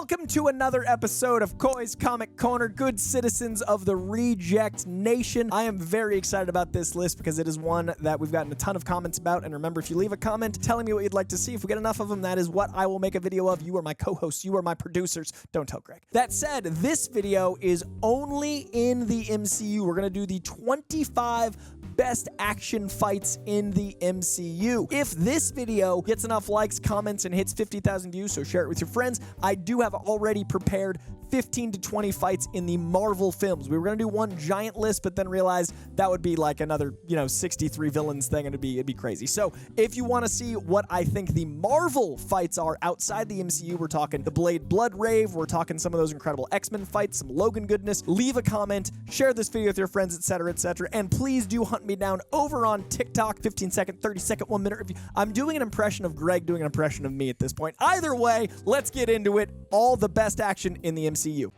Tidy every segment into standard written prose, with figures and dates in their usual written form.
Welcome to another episode of Coy's Comic Corner, good citizens of the Reject Nation. I am very excited about this list because it is one that we've gotten a ton of comments about. And remember, if you leave a comment telling me what you'd like to see, if we get enough of them, that is what I will make a video of. You are my co-hosts. You are my producers. Don't tell Greg. That said, this video is only in the MCU. We're going to do the 25 best action fights in the MCU. If this video gets enough likes, comments, and hits 50,000 views, so share it with your friends, I do have already prepared 15 to 20 fights in the Marvel films. We were going to do one giant list, but then realized that would be like another, 63 villains thing, and it'd be crazy. So if you want to see what I think the Marvel fights are outside the MCU, we're talking the Blade Blood Rave, we're talking some of those incredible X-Men fights, some Logan goodness, leave a comment, share this video with your friends, etc., etc., and please do hunt me down over on TikTok, 15-second, 30-second, 1-minute review. I'm doing an impression of Greg doing an impression of me at this point. Either way, let's get into it. All the best action in the MCU.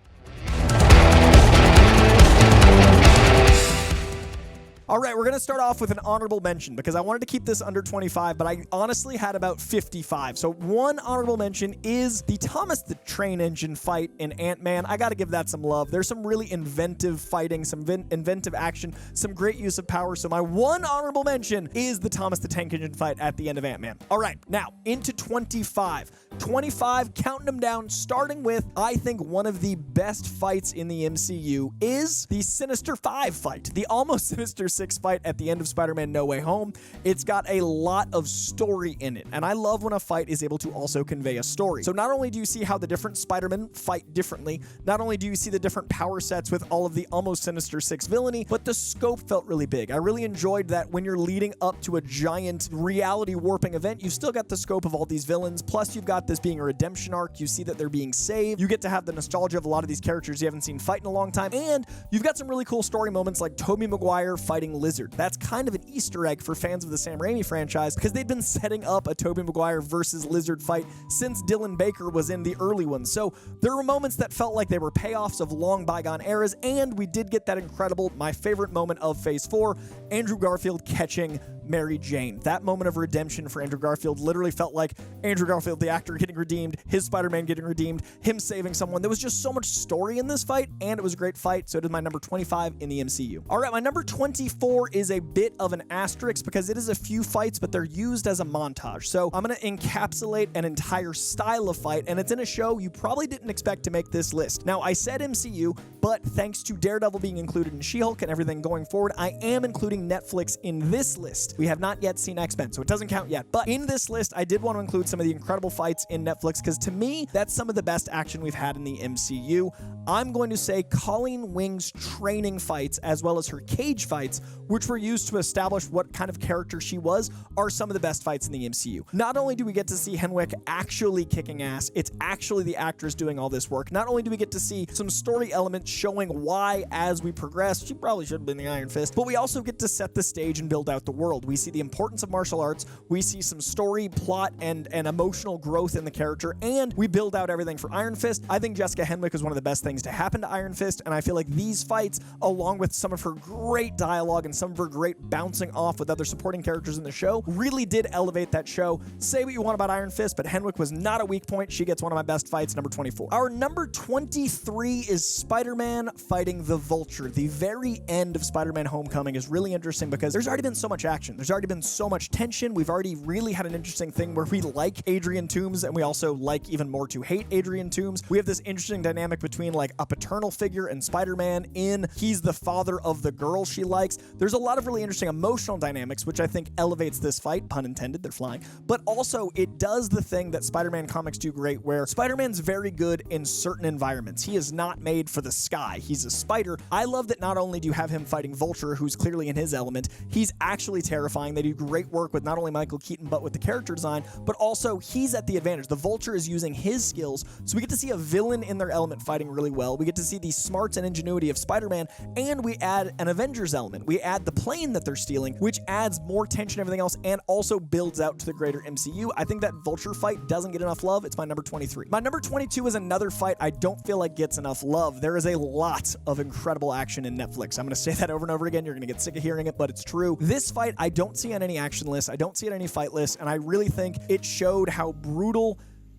All right, we're going to start off with an honorable mention because I wanted to keep this under 25, but I honestly had about 55. So one honorable mention is the Thomas the Train Engine fight in Ant-Man. I got to give that some love. There's some really inventive fighting, some inventive action, some great use of power. So my one honorable mention is the Thomas the Tank Engine fight at the end of Ant-Man. All right, now into 25. 25, counting them down, starting with, I think, one of the best fights in the MCU is the Sinister 5 fight, the almost Sinister 6 fight at the end of Spider-Man No Way Home. It's got a lot of story in it, and I love when a fight is able to also convey a story. So not only do you see how the different Spider-Men fight differently, not only do you see the different power sets with all of the almost Sinister 6 villainy, but the scope felt really big. I really enjoyed that when you're leading up to a giant reality warping event, you've still got the scope of all these villains, plus you've got this being a redemption arc. You see that they're being saved. You get to have the nostalgia of a lot of these characters you haven't seen fight in a long time, and you've got some really cool story moments like Tobey Maguire fighting Lizard. That's kind of an Easter egg for fans of the Sam Raimi franchise because they'd been setting up a Tobey Maguire versus Lizard fight since Dylan Baker was in the early ones. So there were moments that felt like they were payoffs of long bygone eras, and we did get that incredible, my favorite moment of Phase 4, Andrew Garfield catching Mary Jane. That moment of redemption for Andrew Garfield literally felt like Andrew Garfield, the actor, getting redeemed, his Spider-Man getting redeemed, him saving someone. There was just so much story in this fight, and it was a great fight, so it is my number 25 in the MCU. All right, my number 24 is a bit of an asterisk because it is a few fights, but they're used as a montage. So I'm going to encapsulate an entire style of fight, and it's in a show you probably didn't expect to make this list. Now, I said MCU, but thanks to Daredevil being included in She-Hulk and everything going forward, I am including Netflix in this list. We have not yet seen X-Men, so it doesn't count yet. But in this list, I did want to include some of the incredible fights in Netflix because to me, that's some of the best action we've had in the MCU. I'm going to say Colleen Wing's training fights as well as her cage fights, which were used to establish what kind of character she was, are some of the best fights in the MCU. Not only do we get to see Henwick actually kicking ass, it's actually the actors doing all this work. Not only do we get to see some story elements showing why as we progress, she probably should have been the Iron Fist, but we also get to set the stage and build out the world. We see the importance of martial arts, we see some story, plot, and emotional growth in the character, and we build out everything for Iron Fist. I think Jessica Henwick is one of the best things to happen to Iron Fist, and I feel like these fights, along with some of her great dialogue and some of her great bouncing off with other supporting characters in the show, really did elevate that show. Say what you want about Iron Fist, but Henwick was not a weak point. She gets one of my best fights, number 24. Our number 23 is Spider-Man fighting the Vulture. The very end of Spider-Man Homecoming is really interesting because there's already been so much action. There's already been so much tension. We've already really had an interesting thing where we like Adrian Toomes and we also like even more to hate Adrian Toomes. We have this interesting dynamic between like a paternal figure and Spider-Man in he's the father of the girl she likes. There's a lot of really interesting emotional dynamics, which I think elevates this fight, pun intended, they're flying, but also it does the thing that Spider-Man comics do great where Spider-Man's very good in certain environments. He is not made for the sky. He's a spider. I love that not only do you have him fighting Vulture, who's clearly in his element, he's actually terrifying. They do great work with not only Michael Keaton, but with the character design, but also he's at the advantage. The Vulture is using his skills, so we get to see a villain in their element fighting really well. We get to see the smarts and ingenuity of Spider-Man, and we add an Avengers element. We add the plane that they're stealing, which adds more tension and everything else, and also builds out to the greater MCU. I think that Vulture fight doesn't get enough love. It's my number 23. My number 22 is another fight I don't feel like gets enough love. There is a lot of incredible action in Netflix. I'm going to say that over and over again. You're going to get sick of hearing it, but it's true. This fight, I don't see on any action list. I don't see it on any fight list, and I really think it showed how brutal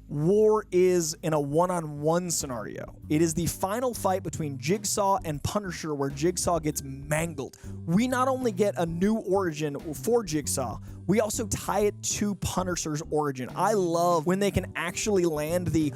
War is in a one-on-one scenario. It is the final fight between Jigsaw and Punisher where Jigsaw gets mangled. We not only get a new origin for Jigsaw, we also tie it to Punisher's origin. I love when they can actually land the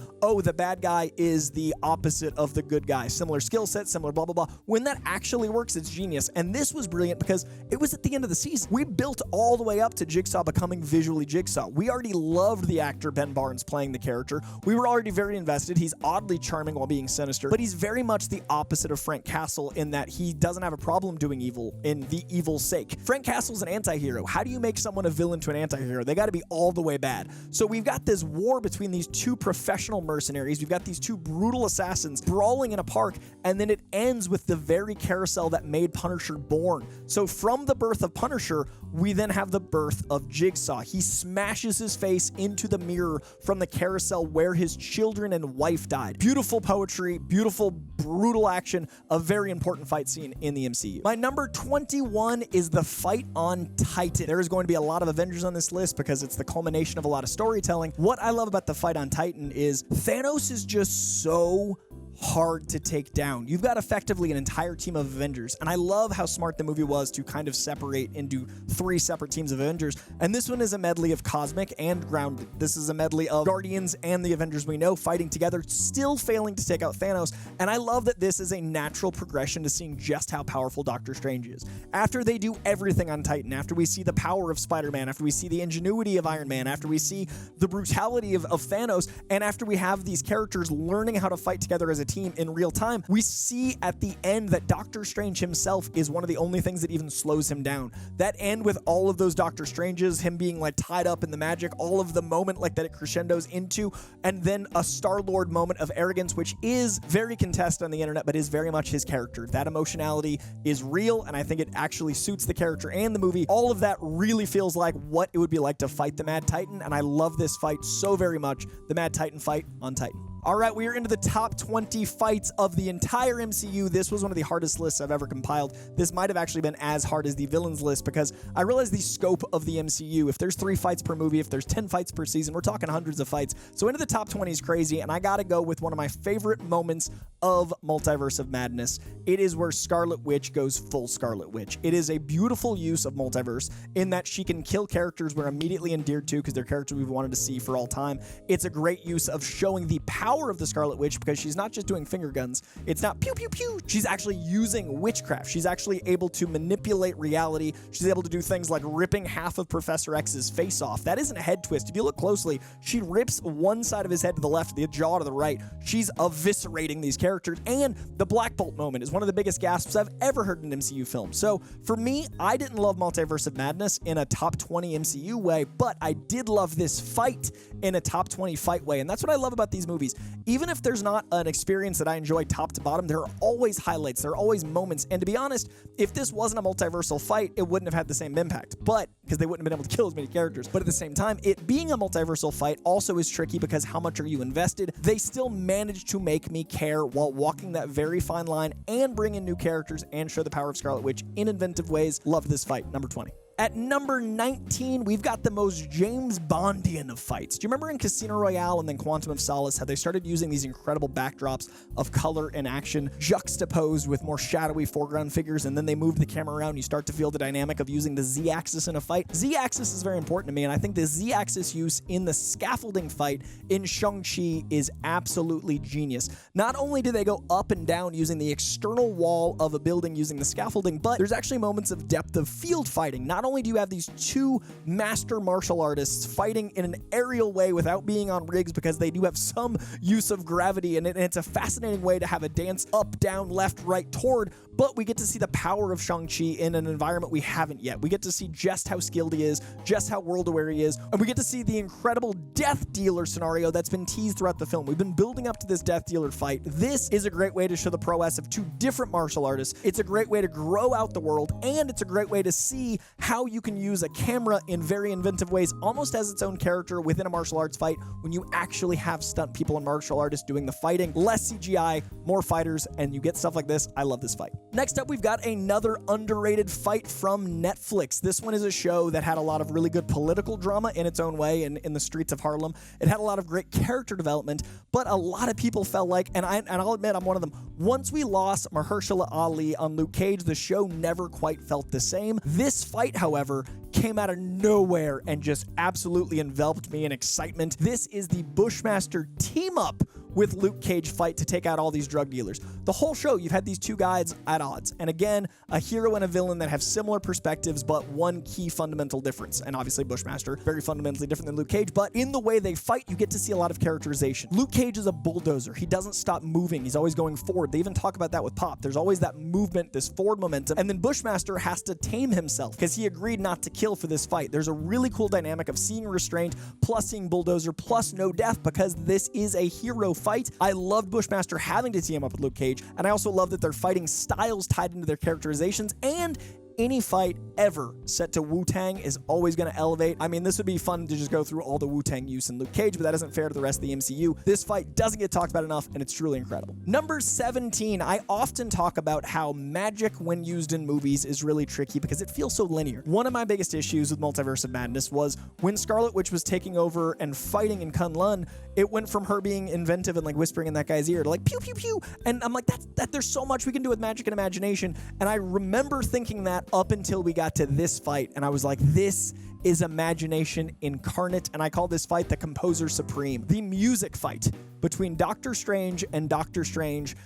bad guy is the opposite of the good guy. Similar skill set, similar blah, blah, blah. When that actually works, it's genius. And this was brilliant because it was at the end of the season. We built all the way up to Jigsaw becoming visually Jigsaw. We already loved the actor Ben Barnes playing the character. We were already very invested. He's oddly charming while being sinister, but he's very much the opposite of Frank Castle in that he doesn't have a problem doing evil in the evil's sake. Frank Castle's an anti-hero. How do you make someone a villain to an anti-hero? They got to be all the way bad. So we've got this war between these two professional mercenaries. We've got these two brutal assassins brawling in a park, and then it ends with the very carousel that made Punisher born. So from the birth of Punisher, we then have the birth of Jigsaw. He smashes his face into the mirror from the carousel where his children and wife died. Beautiful poetry, beautiful, brutal action, a very important fight scene in the MCU. My number 21 is the fight on Titan. There is going to be a lot of Avengers on this list because it's the culmination of a lot of storytelling. What I love about the fight on Titan is Thanos is just so hard to take down. You've got effectively an entire team of Avengers, and I love how smart the movie was to kind of separate into 3 separate teams of Avengers, and this one is a medley of cosmic and grounded. This is a medley of Guardians and the Avengers we know fighting together, still failing to take out Thanos, and I love that this is a natural progression to seeing just how powerful Doctor Strange is. After they do everything on Titan, after we see the power of Spider-Man, after we see the ingenuity of Iron Man, after we see the brutality of Thanos, and after we have these characters learning how to fight together as a team in real time, we see at the end that Doctor Strange himself is one of the only things that even slows him down. That end with all of those Doctor Stranges, him being like tied up in the magic, all of the moment like that it crescendos into, and then a Star-Lord moment of arrogance, which is very contested on the internet, but is very much his character. That emotionality is real, and I think it actually suits the character and the movie. All of that really feels like what it would be like to fight the Mad Titan, and I love this fight so very much. The Mad Titan fight on Titan. All right, we are into the top 20 fights of the entire MCU. This was one of the hardest lists I've ever compiled. This might have actually been as hard as the villains list because I realized the scope of the MCU. If there's 3 fights per movie, if there's 10 fights per season, we're talking hundreds of fights. So into the top 20 is crazy, and I gotta go with one of my favorite moments of Multiverse of Madness. It is where Scarlet Witch goes full Scarlet Witch. It is a beautiful use of multiverse in that she can kill characters we're immediately endeared to because they're characters we've wanted to see for all time. It's a great use of showing the power of the Scarlet Witch because she's not just doing finger guns. It's not pew pew pew. She's actually using witchcraft. She's actually able to manipulate reality. She's able to do things like ripping half of Professor X's face off. That isn't a head twist. If you look closely, she rips one side of his head to the left, the jaw to the right. She's eviscerating these characters. And the Black Bolt moment is one of the biggest gasps I've ever heard in an MCU film. So for me, I didn't love Multiverse of Madness in a top 20 MCU way, but I did love this fight in a top 20 fight way. And that's what I love about these movies. Even if there's not an experience that I enjoy top to bottom, there are always highlights, there are always moments. And to be honest, if this wasn't a multiversal fight, it wouldn't have had the same impact. But because they wouldn't have been able to kill as many characters. But at the same time, it being a multiversal fight also is tricky because how much are you invested? They still managed to make me care while walking that very fine line and bring in new characters and show the power of Scarlet Witch in inventive ways. Love this fight. Number 20. At number 19, we've got the most James Bondian of fights. Do you remember in Casino Royale and then Quantum of Solace how they started using these incredible backdrops of color and action juxtaposed with more shadowy foreground figures, and then they moved the camera around and you start to feel the dynamic of using the Z-axis in a fight? Z-axis is very important to me, and I think the Z-axis use in the scaffolding fight in Shang-Chi is absolutely genius. Not only do they go up and down using the external wall of a building using the scaffolding, but there's actually moments of depth of field fighting. Not only do you have these 2 master martial artists fighting in an aerial way without being on rigs because they do have some use of gravity, and it's a fascinating way to have a dance up, down, left, right, toward, but we get to see the power of Shang-Chi in an environment we haven't yet. We get to see just how skilled he is, just how world-aware he is, and we get to see the incredible Death Dealer scenario that's been teased throughout the film. We've been building up to this Death Dealer fight. This is a great way to show the prowess of 2 different martial artists. It's a great way to grow out the world, and it's a great way to see how how you can use a camera in very inventive ways, almost as its own character within a martial arts fight when you actually have stunt people and martial artists doing the fighting. Less CGI, more fighters, and you get stuff like this. I love this fight. Next up, we've got another underrated fight from Netflix. This one is a show that had a lot of really good political drama in its own way in the streets of Harlem. It had a lot of great character development, but a lot of people felt like, and I'll admit I'm one of them, once we lost Mahershala Ali on Luke Cage, the show never quite felt the same. This fight, however, came out of nowhere and just absolutely enveloped me in excitement. This is the Bushmaster team-up with Luke Cage fight to take out all these drug dealers. The whole show, you've had these two guys at odds. And again, a hero and a villain that have similar perspectives, but one key fundamental difference. And obviously Bushmaster, very fundamentally different than Luke Cage, but in the way they fight, you get to see a lot of characterization. Luke Cage is a bulldozer. He doesn't stop moving. He's always going forward. They even talk about that with Pop. There's always that movement, this forward momentum. And then Bushmaster has to tame himself because he agreed not to kill for this fight. There's a really cool dynamic of seeing restraint, plus seeing bulldozer, plus no death, because this is a hero fight. I loved Bushmaster having to team up with Luke Cage, and I also love that their fighting styles tied into their characterizations, and any fight ever set to Wu-Tang is always going to elevate. I mean, this would be fun to just go through all the Wu-Tang use in Luke Cage, but that isn't fair to the rest of the MCU. This fight doesn't get talked about enough, and it's truly incredible. Number 17, I often talk about how magic when used in movies is really tricky because it feels so linear. One of my biggest issues with Multiverse of Madness was when Scarlet Witch was taking over and fighting in Kunlun, it went from her being inventive and like whispering in that guy's ear to like pew pew pew, and I'm like, that there's so much we can do with magic and imagination. And I remember thinking that up until we got to this fight, and I was like, this is imagination incarnate, and I call this fight the Composer Supreme. The music fight between Doctor Strange and Doctor Strange,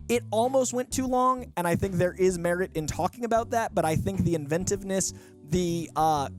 it almost went too long, and I think there is merit in talking about that, but I think the inventiveness, the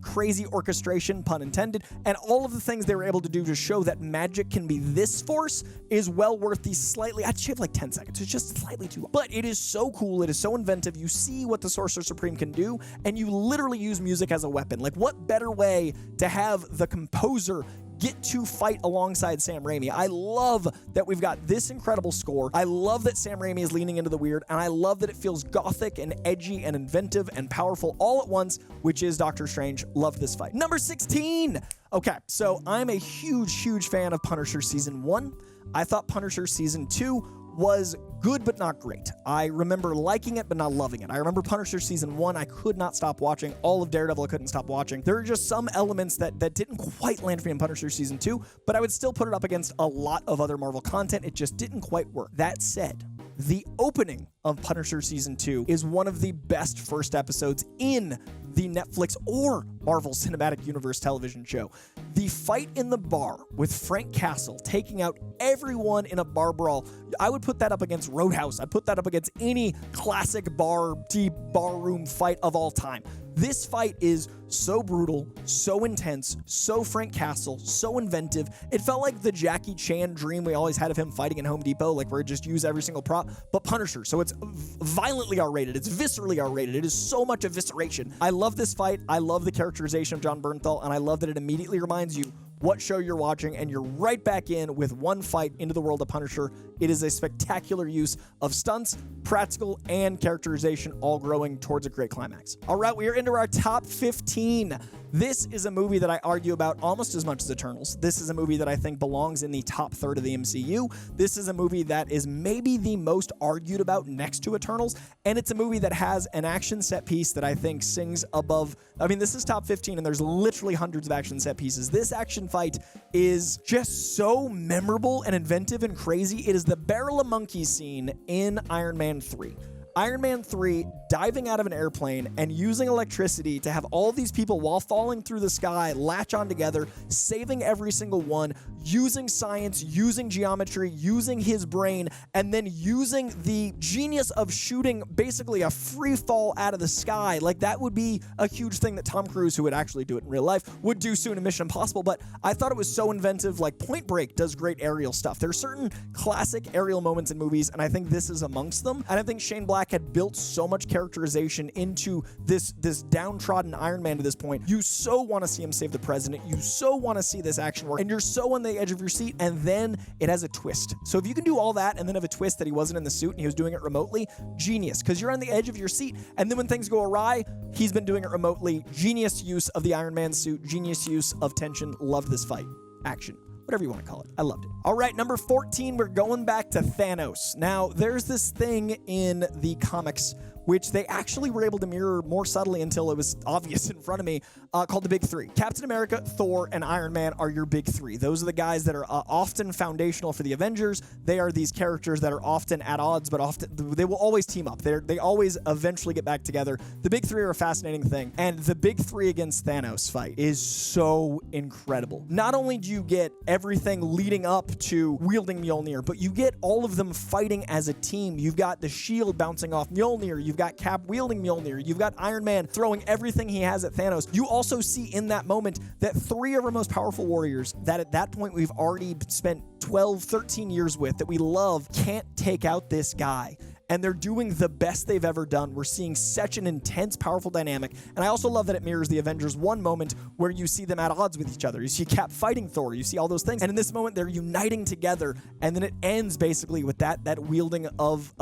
crazy orchestration, pun intended, and all of the things they were able to do to show that magic can be this force is well worth the slightly, I'd shave like 10 seconds, it's just slightly too long. But it is so cool, it is so inventive, you see what the Sorcerer Supreme can do, and you literally use music as a weapon. Like, what better way to have the composer get to fight alongside Sam Raimi? I love that we've got this incredible score. I love that Sam Raimi is leaning into the weird, and I love that it feels gothic and edgy and inventive and powerful all at once, which is Doctor Strange. Love this fight. Number 16. Okay, so I'm a huge fan of Punisher Season 1. I thought Punisher Season 2 was good but not great. I remember liking it but not loving it. I remember Punisher Season 1, I could not stop watching. All of Daredevil, I couldn't stop watching. There are just some elements that didn't quite land for me in Punisher Season 2, but I would still put it up against a lot of other Marvel content. It just didn't quite work. That said, the opening of Punisher Season 2 is one of the best first episodes in the Netflix or Marvel Cinematic Universe television show. The fight in the bar with Frank Castle taking out everyone in a bar brawl, I would put that up against Roadhouse. I'd put that up against any classic barroom fight of all time. This fight is so brutal, so intense, so Frank Castle, so inventive. It felt like the Jackie Chan dream we always had of him fighting in Home Depot, like where it just use every single prop, but Punisher. So it's violently R-rated. It's viscerally R-rated. It is so much evisceration. I love this fight. I love the characterization of John Bernthal, and I love that it immediately reminds you what show you're watching, and you're right back in with one fight into the world of Punisher. It is a spectacular use of stunts, practical, and characterization, all growing towards a great climax. All right, we are into our top 15. This is a movie that I argue about almost as much as Eternals. This is a movie that I think belongs in the top third of the MCU. This is a movie that is maybe the most argued about next to Eternals, and it's a movie that has an action set piece that I think sings above. I mean, this is top 15, and there's literally hundreds of action set pieces. This action fight is just so memorable and inventive and crazy. It is the Barrel of Monkeys scene in Iron Man 3. Iron Man 3 diving out of an airplane and using electricity to have all these people, while falling through the sky, latch on together, saving every single one, using science, using geometry, using his brain, and then using the genius of shooting basically a free fall out of the sky. Like, that would be a huge thing that Tom Cruise, who would actually do it in real life, would do soon in Mission Impossible. But I thought it was so inventive. Like, Point Break does great aerial stuff. There are certain classic aerial moments in movies, and I think this is amongst them. And I think Shane Black Black had built so much characterization into this downtrodden Iron Man to this point. You so want to see him save the president. You so want to see this action work, and you're so on the edge of your seat, and then it has a twist. So if you can do all that and then have a twist that he wasn't in the suit and he was doing it remotely, genius, because you're on the edge of your seat, and then when things go awry, he's been doing it remotely. Genius use of the Iron Man suit, genius use of tension. Loved this fight. Action. Whatever you want to call it. I loved it. All right, number 14, we're going back to Thanos. Now, there's this thing in the comics which they actually were able to mirror more subtly until it was obvious in front of me, called the Big Three. Captain America, Thor, and Iron Man are your big three. Those are the guys that are often foundational for the Avengers. They are these characters that are often at odds, but often they will always team up. They always eventually get back together. The Big Three are a fascinating thing, and the Big Three against Thanos fight is so incredible. Not only do you get everything leading up to wielding Mjolnir, but you get all of them fighting as a team. You've got the shield bouncing off Mjolnir. You've got Cap wielding Mjolnir. You've got Iron Man throwing everything he has at Thanos. You also see in that moment that three of our most powerful warriors that at that point we've already spent 12, 13 years with, that we love, can't take out this guy. And they're doing the best they've ever done. We're seeing such an intense, powerful dynamic. And I also love that it mirrors the Avengers 1 moment where you see them at odds with each other. You see Cap fighting Thor. You see all those things. And in this moment, they're uniting together. And then it ends basically with that wielding of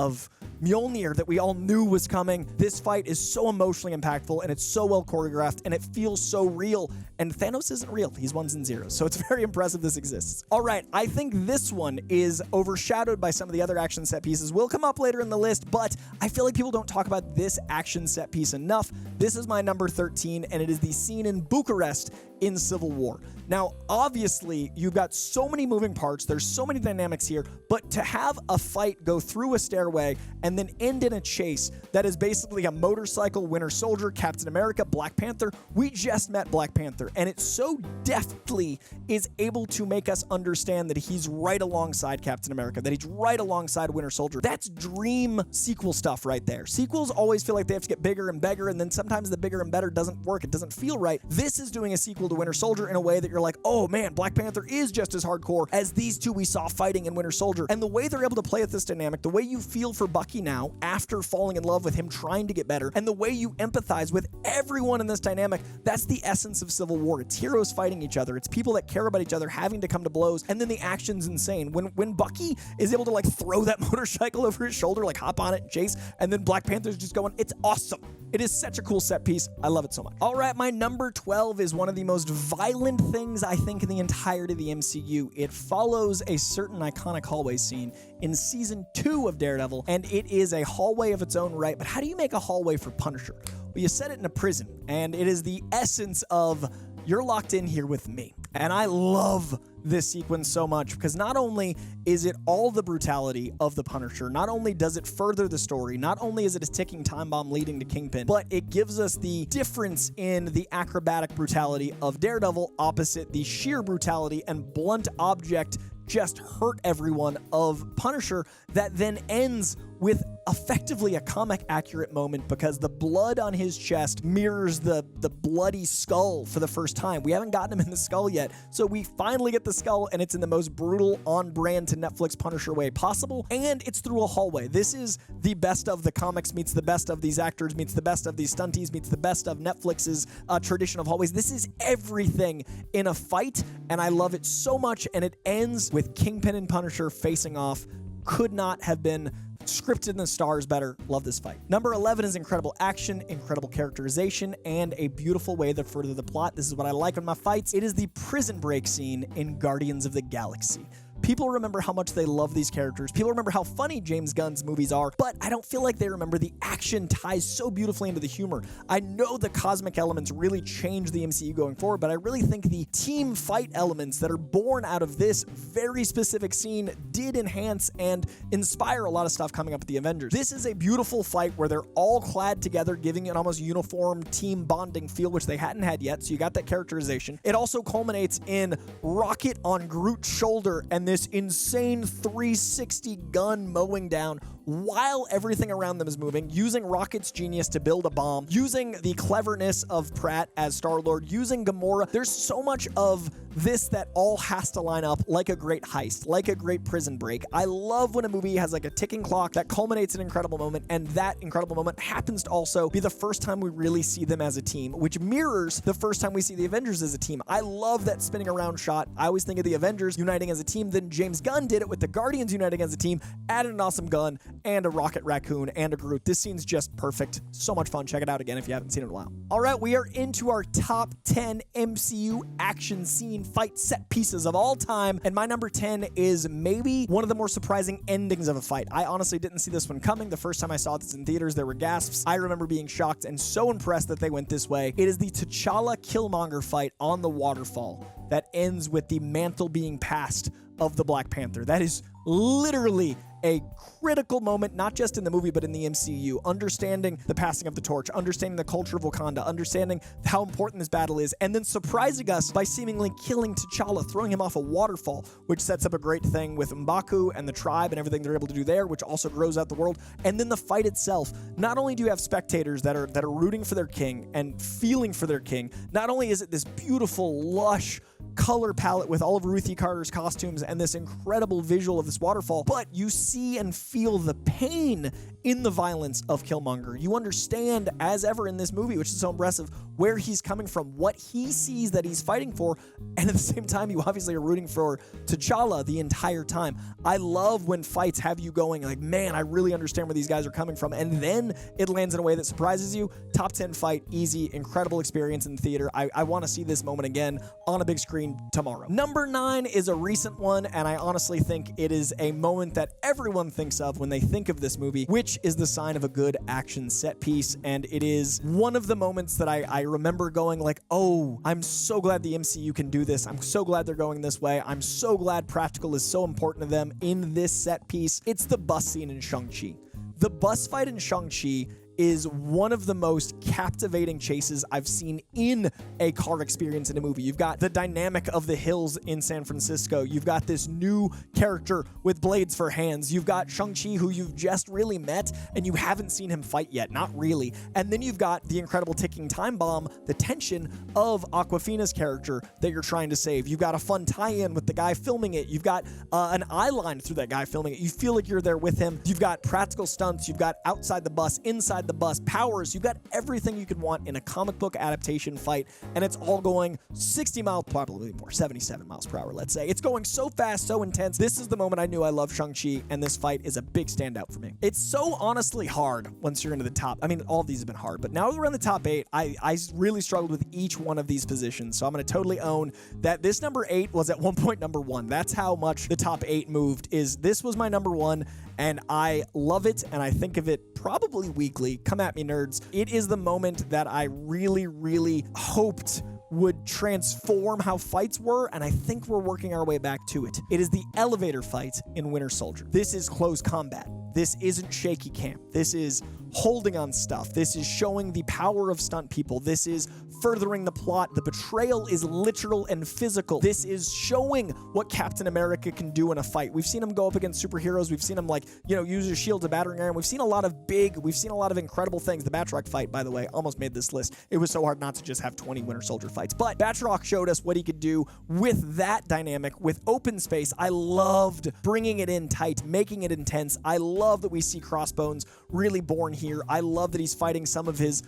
Mjolnir that we all knew was coming. This fight is so emotionally impactful, and it's so well choreographed, and it feels so real. And Thanos isn't real. He's ones and zeros. So it's very impressive this exists. All right, I think this one is overshadowed by some of the other action set pieces. Will come up later in the list, but I feel like people don't talk about this action set piece enough. This is my number 13, and it is the scene in Bucharest in Civil War. Now, obviously, you've got so many moving parts. There's so many dynamics here, but to have a fight go through a stairway and then end in a chase that is basically a motorcycle, Winter Soldier, Captain America, Black Panther. We just met Black Panther, and it so deftly is able to make us understand that he's right alongside Captain America, that he's right alongside Winter Soldier. That's dream sequel stuff right there. Sequels always feel like they have to get bigger and bigger, and then sometimes the bigger and better doesn't work. It doesn't feel right. This is doing a sequel to Winter Soldier in a way that you're like, oh man, Black Panther is just as hardcore as these two we saw fighting in Winter Soldier. And the way they're able to play at this dynamic, the way you feel for Bucky now after falling in love with him trying to get better, and the way you empathize with everyone in this dynamic, that's the essence of Civil War. It's heroes fighting each other. It's people that care about each other having to come to blows, and then the action's insane. When Bucky is able to like throw that motorcycle over his shoulder, like hop on it and chase, and then Black Panther's just going, it's awesome. It is such a cool set piece. I love it so much. All right, my number 12 is one of the most violent things I think in the entirety of the MCU. It follows a certain iconic hallway scene in season 2 of Daredevil, and it is a hallway of its own right. But how do you make a hallway for Punisher? Well, you set it in a prison, and it is the essence of you're locked in here with me. And I love this sequence so much because not only is it all the brutality of the Punisher, not only does it further the story, not only is it a ticking time bomb leading to Kingpin, but it gives us the difference in the acrobatic brutality of Daredevil opposite the sheer brutality and blunt object just hurt everyone of Punisher that then ends with effectively a comic accurate moment because the blood on his chest mirrors the bloody skull for the first time. We haven't gotten him in the skull yet, so we finally get the skull, and it's in the most brutal, on-brand to Netflix Punisher way possible, and it's through a hallway. This is the best of the comics meets the best of these actors meets the best of these stunties meets the best of Netflix's tradition of hallways. This is everything in a fight, and I love it so much, and it ends with Kingpin and Punisher facing off. Could not have been scripted in the stars better. Love this fight. Number 11 is incredible action, incredible characterization, and a beautiful way to further the plot. This is what I like in my fights. It is the prison break scene in Guardians of the Galaxy. People remember how much they love these characters. People remember how funny James Gunn's movies are, but I don't feel like they remember the action ties so beautifully into the humor. I know the cosmic elements really change the MCU going forward, but I really think the team fight elements that are born out of this very specific scene did enhance and inspire a lot of stuff coming up with the Avengers. This is a beautiful fight where they're all clad together, giving an almost uniform team bonding feel, which they hadn't had yet, so you got that characterization. It also culminates in Rocket on Groot's shoulder and this insane 360 gun mowing down while everything around them is moving, using Rocket's genius to build a bomb, using the cleverness of Pratt as Star-Lord, using Gamora. There's so much of this that all has to line up like a great heist, like a great prison break. I love when a movie has like a ticking clock that culminates in an incredible moment, and that incredible moment happens to also be the first time we really see them as a team, which mirrors the first time we see the Avengers as a team. I love that spinning around shot. I always think of the Avengers uniting as a team. Then James Gunn did it with the Guardians uniting as a team, added an awesome gun and a Rocket Raccoon and a Groot. This scene's just perfect. So much fun. Check it out again if you haven't seen it in a while. All right, we are into our top 10 MCU action scene fight set pieces of all time, and my number 10 is maybe one of the more surprising endings of a fight. I honestly didn't see this one coming. The first time I saw this in theaters, there were gasps. I remember being shocked and so impressed that they went this way. It is the T'Challa Killmonger fight on the waterfall that ends with the mantle being passed of the Black Panther. That is literally a critical moment, not just in the movie, but in the MCU. Understanding the passing of the torch, understanding the culture of Wakanda, understanding how important this battle is, and then surprising us by seemingly killing T'Challa, throwing him off a waterfall, which sets up a great thing with M'Baku and the tribe and everything they're able to do there, which also grows out the world. And then the fight itself. Not only do you have spectators that are rooting for their king and feeling for their king, not only is it this beautiful, lush color palette with all of Ruthie Carter's costumes and this incredible visual of this waterfall, but you see and feel the pain in the violence of Killmonger. You understand, as ever in this movie, which is so impressive, where he's coming from, what he sees that he's fighting for, and at the same time, you obviously are rooting for T'Challa the entire time. I love when fights have you going like, man, I really understand where these guys are coming from, and then it lands in a way that surprises you. Top 10 fight, easy, incredible experience in the theater. I want to see this moment again on a big screen tomorrow. Number 9 is a recent one, and I honestly think it is a moment that everyone thinks of when they think of this movie, which is the sign of a good action set piece, and it is one of the moments that I remember going like, oh, I'm so glad the MCU can do this. I'm so glad they're going this way. I'm so glad practical is so important to them in this set piece. It's the bus scene in Shang-Chi. The bus fight in Shang-Chi is one of the most captivating chases I've seen in a car experience in a movie. You've got the dynamic of the hills in San Francisco. You've got this new character with blades for hands. You've got Shang-Chi, who you've just really met, and you haven't seen him fight yet. Not really. And then you've got the incredible ticking time bomb, the tension of Awkwafina's character that you're trying to save. You've got a fun tie-in with the guy filming it. You've got an eye line through that guy filming it. You feel like you're there with him. You've got practical stunts. You've got outside the bus, inside the bus, powers. You've got everything you could want in a comic book adaptation fight, and it's all going 60 miles, probably more, 77 miles per hour, let's say. It's going so fast, so intense. This is the moment I knew I loved Shang-Chi, and this fight is a big standout for me. It's so honestly hard once you're into the top. I mean, all of these have been hard, but now that we're in the top 8, I really struggled with each one of these positions, so I'm going to totally own that this number 8 was at one point number 1. That's how much the top 8 moved, is this was my number 1, and I love it, and I think of it probably weekly. Come at me, nerds. It is the moment that I really, really hoped would transform how fights were, and I think we're working our way back to it. It is the elevator fight in Winter Soldier. This is close combat. This isn't shaky cam. This is holding on stuff. This is showing the power of stunt people. This is furthering the plot. The betrayal is literal and physical. This is showing what Captain America can do in a fight. We've seen him go up against superheroes. We've seen him, like, use his shield to battering ram. We've seen a lot of incredible things. The Batroc fight, by the way, almost made this list. It was so hard not to just have 20 Winter Soldier fights. But Batroc showed us what he could do with that dynamic, with open space. I loved bringing it in tight, making it intense. I love that we see Crossbones really born here. I love that he's fighting some of his,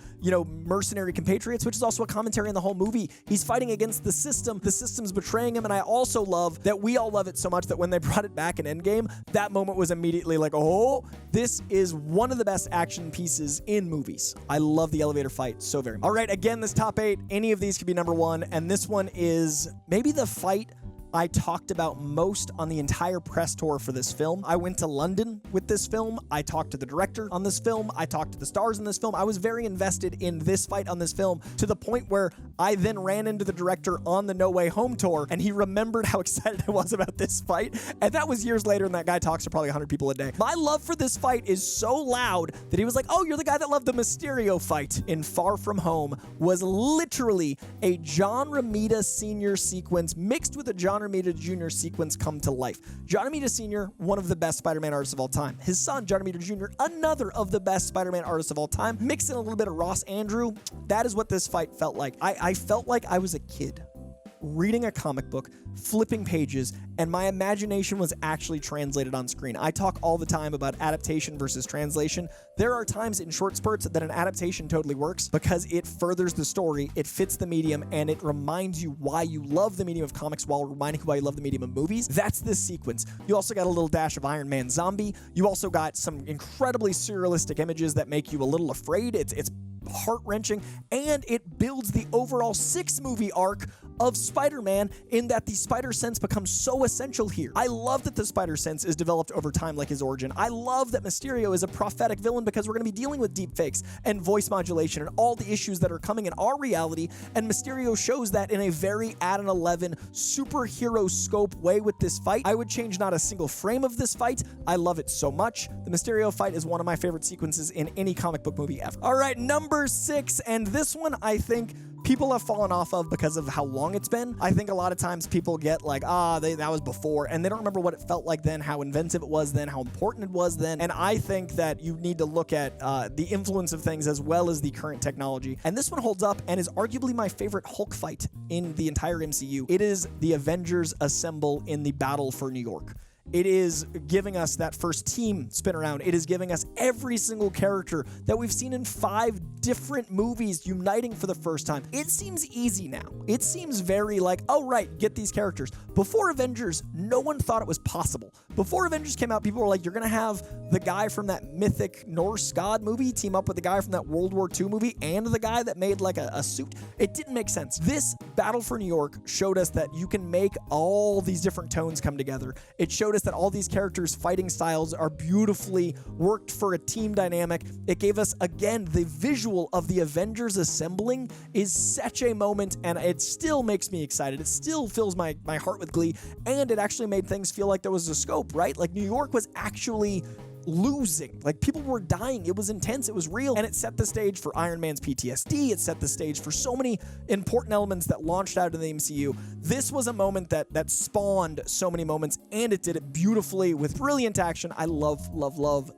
mercenary compatriots, which is also a commentary on the whole movie. He's fighting against the system. The system's betraying him, and I also love that we all love it so much that when they brought it back in Endgame, that moment was immediately like, oh, this is one of the best action pieces in movies. I love the elevator fight so very much. All right, again, this top 8, any of these could be number 1, and this one is maybe the fight I talked about most on the entire press tour for this film. I went to London with this film. I talked to the director on this film. I talked to the stars in this film. I was very invested in this fight on this film, to the point where I then ran into the director on the No Way Home tour, and he remembered how excited I was about this fight. And that was years later, and that guy talks to probably 100 people a day. My love for this fight is so loud that he was like, oh, you're the guy that loved the Mysterio fight in Far From Home. Was literally a John Romita Sr. sequence mixed with a John Romita Jr. sequence come to life. John Romita Sr., one of the best Spider-Man artists of all time. His son, John Romita Jr., another of the best Spider-Man artists of all time. Mix in a little bit of Ross Andrew. That is what this fight felt like. I felt like I was a kid reading a comic book, flipping pages, and my imagination was actually translated on screen. I talk all the time about adaptation versus translation. There are times in short spurts that an adaptation totally works because it furthers the story, it fits the medium, and it reminds you why you love the medium of comics while reminding you why you love the medium of movies. That's this sequence. You also got a little dash of Iron Man zombie. You also got some incredibly surrealistic images that make you a little afraid. It's heart-wrenching, and it builds the overall 6-movie arc of Spider-Man in that the spider sense becomes so essential here. I love that the spider sense is developed over time like his origin. I love that Mysterio is a prophetic villain because we're going to be dealing with deepfakes and voice modulation and all the issues that are coming in our reality, and Mysterio shows that in a very at an 11 superhero scope way with this fight. I would change not a single frame of this fight. I love it so much. The Mysterio fight is one of my favorite sequences in any comic book movie ever. All right, number 6, and this one I think people have fallen off of because of how long it's been. I think a lot of times people get like, that was before, and they don't remember what it felt like then, how inventive it was then, how important it was then. And I think that you need to look at the influence of things as well as the current technology. And this one holds up and is arguably my favorite Hulk fight in the entire MCU. It is the Avengers assemble in the Battle for New York. It is giving us that first team spin around. It is giving us every single character that we've seen in 5 different movies uniting for the first time. It seems easy now. It seems very like, oh, right, get these characters. Before Avengers, no one thought it was possible. Before Avengers came out, people were like, you're going to have the guy from that mythic Norse god movie team up with the guy from that World War II movie and the guy that made like a suit. It didn't make sense. This Battle for New York showed us that you can make all these different tones come together. It showed us that all these characters' fighting styles are beautifully worked for a team dynamic. It gave us, again, the visual of the Avengers assembling is such a moment, and it still makes me excited. It still fills my heart with glee, and it actually made things feel like there was a scope, right? Like New York was actually losing. Like people were dying. It was intense. It was real. And it set the stage for Iron Man's PTSD. It set the stage for so many important elements that launched out of the MCU. This was a moment that spawned so many moments, and it did it beautifully with brilliant action. I love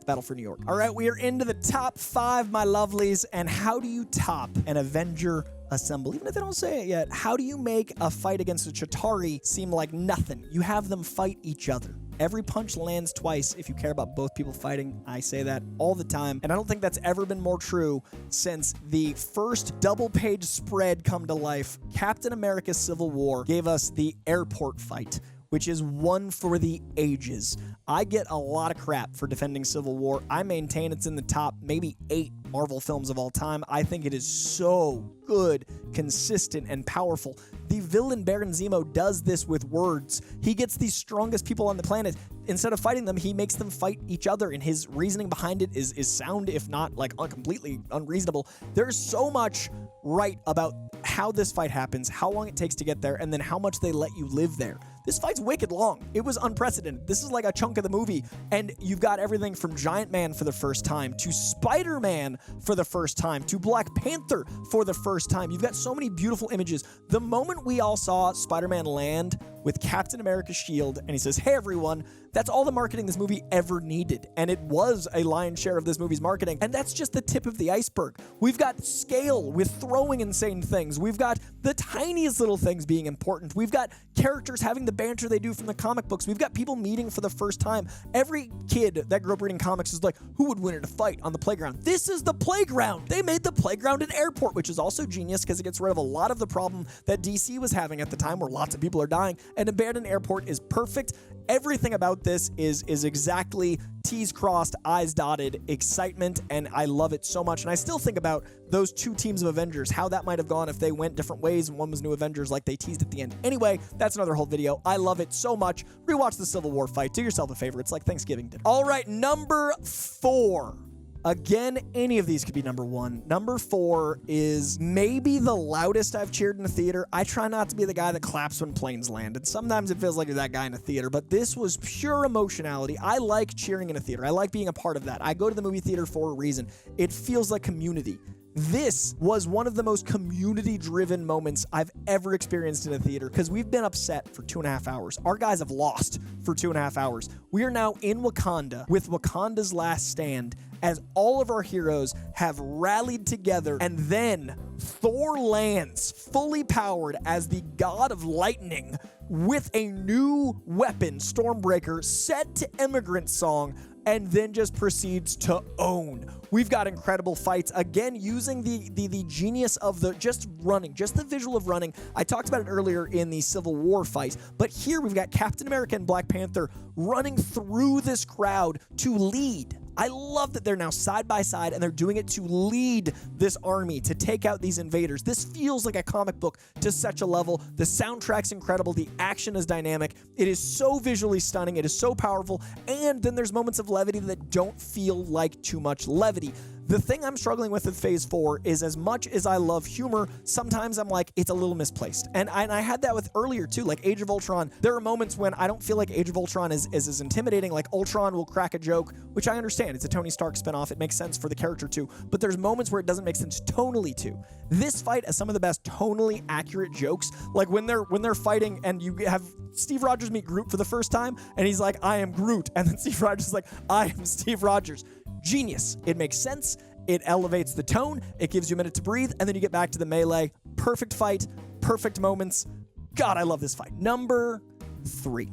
Battle for New York. All right, we are into the top 5, my lovelies. And how do you top an Avenger assemble? Even if they don't say it yet, how do you make a fight against a Chitauri seem like nothing? You have them fight each other. Every punch lands twice if you care about both people fighting. I say that all the time, and I don't think that's ever been more true since the first double-page spread come to life. Captain America Civil War gave us the airport fight, which is one for the ages. I get a lot of crap for defending Civil War. I maintain it's in the top maybe 8 Marvel films of all time. I think it is so good, consistent, and powerful. The villain Baron Zemo does this with words. He gets the strongest people on the planet. Instead of fighting them, he makes them fight each other, and his reasoning behind it is sound, if not like completely unreasonable. There's so much right about how this fight happens, how long it takes to get there, and then how much they let you live there. This fight's wicked long. It was unprecedented. This is like a chunk of the movie, and you've got everything from Giant Man for the first time, to Spider-Man for the first time, to Black Panther for the first time. You've got so many beautiful images. The moment we all saw Spider-Man land with Captain America's shield, and he says, "Hey everyone," that's all the marketing this movie ever needed. And it was a lion's share of this movie's marketing. And that's just the tip of the iceberg. We've got scale with throwing insane things. We've got the tiniest little things being important. We've got characters having the banter they do from the comic books. We've got people meeting for the first time. Every kid that grew up reading comics is like, who would win in a fight on the playground? This is the playground. They made the playground an airport, which is also genius because it gets rid of a lot of the problem that DC was having at the time where lots of people are dying. An abandoned airport is perfect. Everything about this is exactly T's crossed, I's dotted excitement, and I love it so much. And I still think about those 2 teams of Avengers, how that might have gone if they went different ways and one was New Avengers like they teased at the end. Anyway, that's another whole video. I love it so much. Rewatch the Civil War fight. Do yourself a favor. It's like Thanksgiving dinner. All right, number 4. Again, any of these could be number 1. Number 4 is maybe the loudest I've cheered in a theater. I try not to be the guy that claps when planes land, and sometimes it feels like you're that guy in a theater, but this was pure emotionality. I like cheering in a theater. I like being a part of that. I go to the movie theater for a reason. It feels like community. This was one of the most community-driven moments I've ever experienced in a theater, because we've been upset for 2.5 hours. Our guys have lost for 2.5 hours. We are now in Wakanda with Wakanda's last stand, as all of our heroes have rallied together, and then Thor lands fully powered as the god of lightning with a new weapon, Stormbreaker, set to Immigrant Song, and then just proceeds to own. We've got incredible fights, again, using the genius of the just the visual of running. I talked about it earlier in the Civil War fight, but here we've got Captain America and Black Panther running through this crowd to lead. I love that they're now side by side and they're doing it to lead this army to take out these invaders. This feels like a comic book to such a level. The soundtrack's incredible. The action is dynamic. It is so visually stunning. It is so powerful. And then there's moments of levity that don't feel like too much levity. The thing I'm struggling with Phase 4 is, as much as I love humor, sometimes I'm like, it's a little misplaced. And I had that with earlier too, like Age of Ultron. There are moments when I don't feel like Age of Ultron is as intimidating. Like Ultron will crack a joke, which I understand. It's a Tony Stark spinoff. It makes sense for the character too. But there's moments where it doesn't make sense tonally too. This fight has some of the best tonally accurate jokes. Like when they're fighting and you have Steve Rogers meet Groot for the first time, and he's like, I am Groot. And then Steve Rogers is like, I am Steve Rogers. Genius. It makes sense. It elevates the tone. It gives you a minute to breathe. And then you get back to the melee. Perfect fight. Perfect moments. God, I love this fight. Number 3.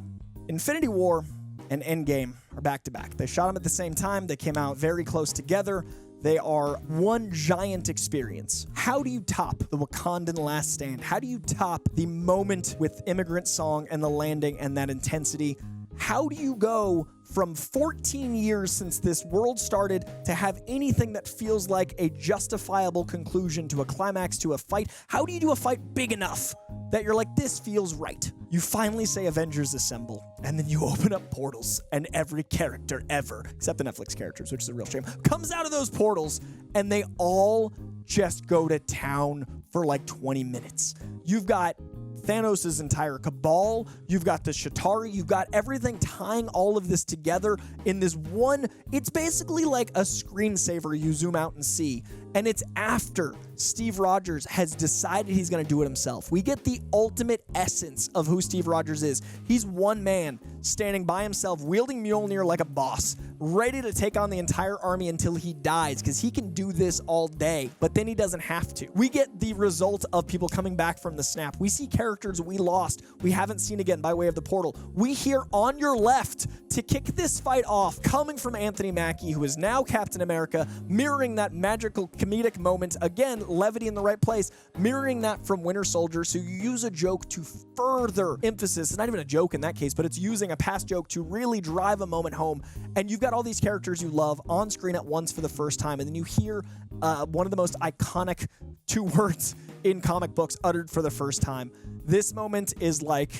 Infinity War and Endgame are back to back. They shot them at the same time. They came out very close together. They are one giant experience. How do you top the Wakandan last stand? How do you top the moment with Immigrant Song and the landing and that intensity? How do you go from 14 years since this world started to have anything that feels like a justifiable conclusion to a climax to a fight? How do you do a fight big enough that you're like, this feels right? You finally say Avengers Assemble, and then you open up portals, and every character ever, except the Netflix characters, which is a real shame, comes out of those portals, and they all just go to town for like 20 minutes. You've got Thanos' entire cabal, you've got the Shatari, you've got everything tying all of this together in this one. It's basically like a screensaver you zoom out and see, and it's after Steve Rogers has decided he's going to do it himself. We get the ultimate essence of who Steve Rogers is. He's one man standing by himself, wielding Mjolnir like a boss, ready to take on the entire army until he dies, because he can do this all day, but then he doesn't have to. We get the result of people coming back from the snap. We see characters we lost, we haven't seen again by way of the portal. We hear On Your Left to kick this fight off, coming from Anthony Mackie, who is now Captain America, mirroring that magical comedic moment. Again, levity in the right place, mirroring that from Winter Soldier. So you use a joke to further emphasis. It's not even a joke in that case, but it's using a past joke to really drive a moment home. And you've got all these characters you love on screen at once for the first time, and then you hear one of the most iconic 2 words in comic books uttered for the first time. This moment is like,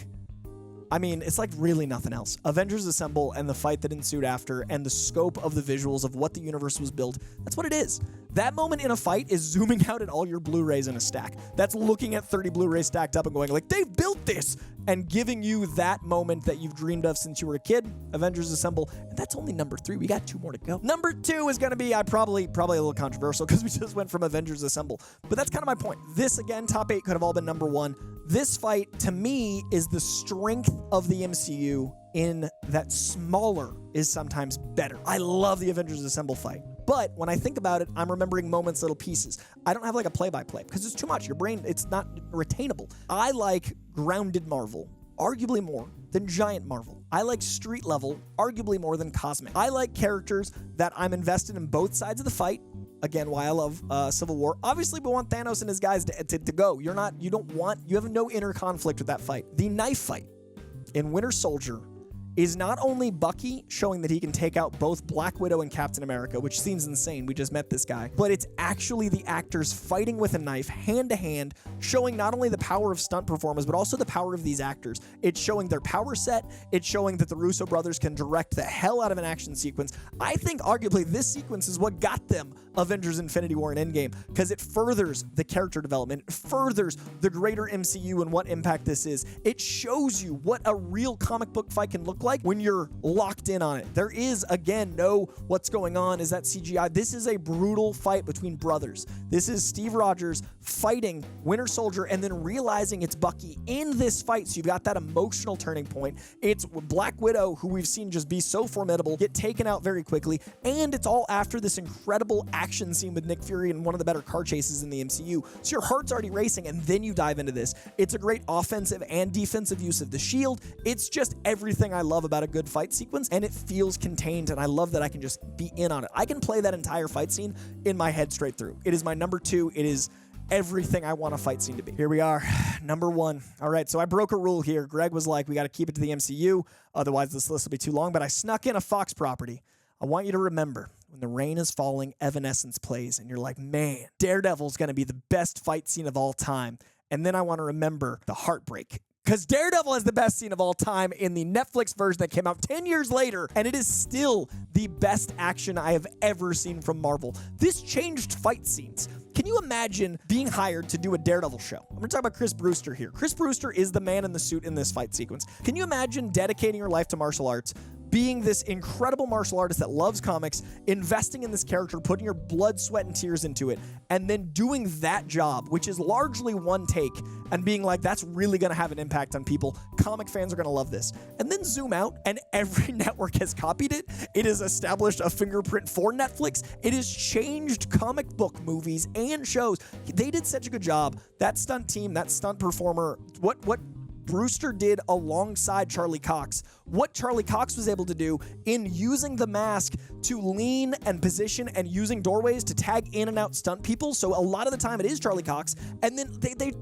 I mean, it's like really nothing else. Avengers Assemble and the fight that ensued after, and the scope of the visuals of what the universe was built, that's what it is. That moment in a fight is zooming out at all your Blu-rays in a stack. That's looking at 30 Blu-rays stacked up and going like, they've built this, and giving you that moment that you've dreamed of since you were a kid. Avengers Assemble, and that's only number 3. We got 2 more to go. Number 2 is going to be probably a little controversial, because we just went from Avengers Assemble, but that's kind of my point. This, again, top 8 could have all been number 1. This fight, to me, is the strength of the MCU in that smaller is sometimes better. I love the Avengers Assemble fight. But when I think about it, I'm remembering moments, little pieces. I don't have like a play-by-play because it's too much. Your brain, it's not retainable. I like grounded Marvel, arguably more than giant Marvel. I like street level, arguably more than cosmic. I like characters that I'm invested in both sides of the fight. Again, why I love Civil War. Obviously, we want Thanos and his guys to go. You have no inner conflict with that fight. The knife fight in Winter Soldier is not only Bucky showing that he can take out both Black Widow and Captain America, which seems insane, we just met this guy, but it's actually the actors fighting with a knife hand to hand, showing not only the power of stunt performers, but also the power of these actors. It's showing their power set, it's showing that the Russo brothers can direct the hell out of an action sequence. I think arguably this sequence is what got them Avengers Infinity War and Endgame, because it furthers the character development, it furthers the greater MCU and what impact this is. It shows you what a real comic book fight can look like when you're locked in on it. There is, again, no what's going on. Is that CGI? This is a brutal fight between brothers. This is Steve Rogers fighting Winter Soldier and then realizing it's Bucky in this fight. So you've got that emotional turning point. It's Black Widow, who we've seen just be so formidable, get taken out very quickly. And it's all after this incredible action scene with Nick Fury and one of the better car chases in the MCU. So your heart's already racing, and then you dive into this. It's a great offensive and defensive use of the shield. It's just everything I love about a good fight sequence, and it feels contained, and I love that I can just be in on it. I can play that entire fight scene in my head straight through. It is my number 2. It is everything I want a fight scene to be. Here we are, number 1. All right, so I broke a rule here. Greg was like, we got to keep it to the MCU, otherwise this list will be too long, but I snuck in a Fox property. I want you to remember, when the rain is falling, Evanescence plays, and you're like, man, Daredevil's going to be the best fight scene of all time. And then I want to remember the heartbreak. Because Daredevil has the best scene of all time in the Netflix version that came out 10 years later, and it is still the best action I have ever seen from Marvel. This changed fight scenes. Can you imagine being hired to do a Daredevil show? I'm going to talk about Chris Brewster here. Chris Brewster is the man in the suit in this fight sequence. Can you imagine dedicating your life to martial arts, being this incredible martial artist that loves comics, investing in this character, putting your blood, sweat, and tears into it, and then doing that job, which is largely one take, and being like, that's really going to have an impact on people. Comic fans are going to love this. And then zoom out, and every network has copied it. It has established a fingerprint for Netflix. It has changed comic book movies and shows. They did such a good job. That stunt team, that stunt performer, what Brewster did alongside Charlie Cox, what Charlie Cox was able to do in using the mask to lean and position and using doorways to tag in and out stunt people. So a lot of the time it is Charlie Cox, and then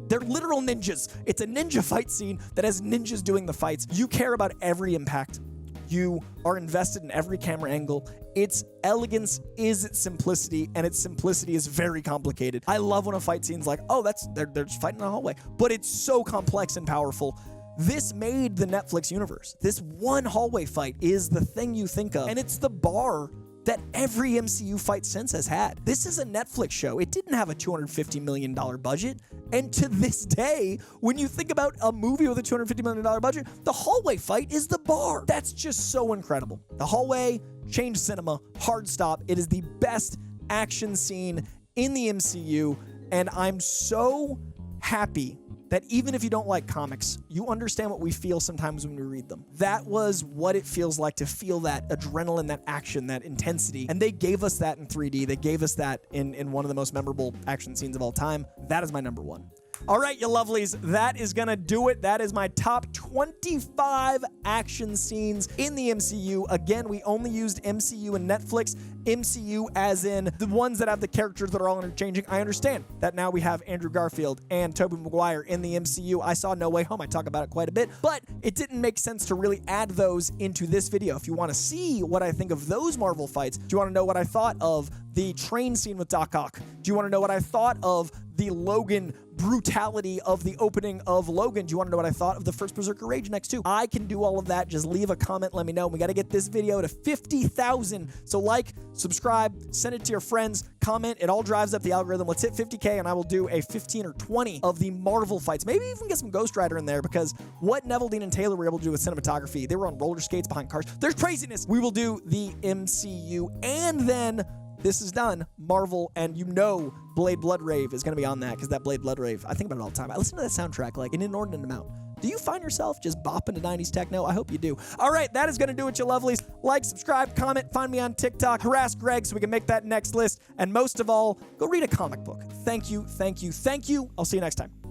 they're literal ninjas. It's a ninja fight scene that has ninjas doing the fights. You care about every impact. You are invested in every camera angle. Its elegance is its simplicity, and its simplicity is very complicated. I love when a fight scene's like, oh, they're just fighting in a hallway, but it's so complex and powerful. This made the Netflix universe. This one hallway fight is the thing you think of, and it's the bar that every MCU fight since has had. This is a Netflix show. It didn't have a $250 million budget. And to this day, when you think about a movie with a $250 million budget, the hallway fight is the bar. That's just so incredible. The hallway changed cinema, hard stop. It is the best action scene in the MCU. And I'm so happy that even if you don't like comics, you understand what we feel sometimes when we read them. That was what it feels like to feel that adrenaline, that action, that intensity. And they gave us that in 3D. They gave us that in one of the most memorable action scenes of all time. That is my number 1. All right, you lovelies, that is going to do it. That is my top 25 action scenes in the MCU. Again, we only used MCU and Netflix. MCU as in the ones that have the characters that are all interchanging. I understand that now we have Andrew Garfield and Tobey Maguire in the MCU. I saw No Way Home. I talk about it quite a bit, but it didn't make sense to really add those into this video. If you want to see what I think of those Marvel fights, do you want to know what I thought of the train scene with Doc Ock? Do you want to know what I thought of the Logan brutality of the opening of Logan? Do you want to know what I thought of the first Berserker Rage next too? I can do all of that. Just leave a comment. Let me know. We got to get this video to 50,000. So like, subscribe, send it to your friends, comment. It all drives up the algorithm. Let's hit 50K and I will do a 15 or 20 of the Marvel fights. Maybe even get some Ghost Rider in there, because what Neville, Dean, and Taylor were able to do with cinematography, they were on roller skates behind cars. There's craziness. We will do the MCU, and then this is done, Marvel, and you know Blade Blood Rave is going to be on that, because that Blade Blood Rave, I think about it all the time. I listen to that soundtrack like an inordinate amount. Do you find yourself just bopping to 90s techno? I hope you do. All right, that is going to do it, you lovelies. Like, subscribe, comment, find me on TikTok, harass Greg so we can make that next list, and most of all, go read a comic book. Thank you, thank you, thank you. I'll see you next time.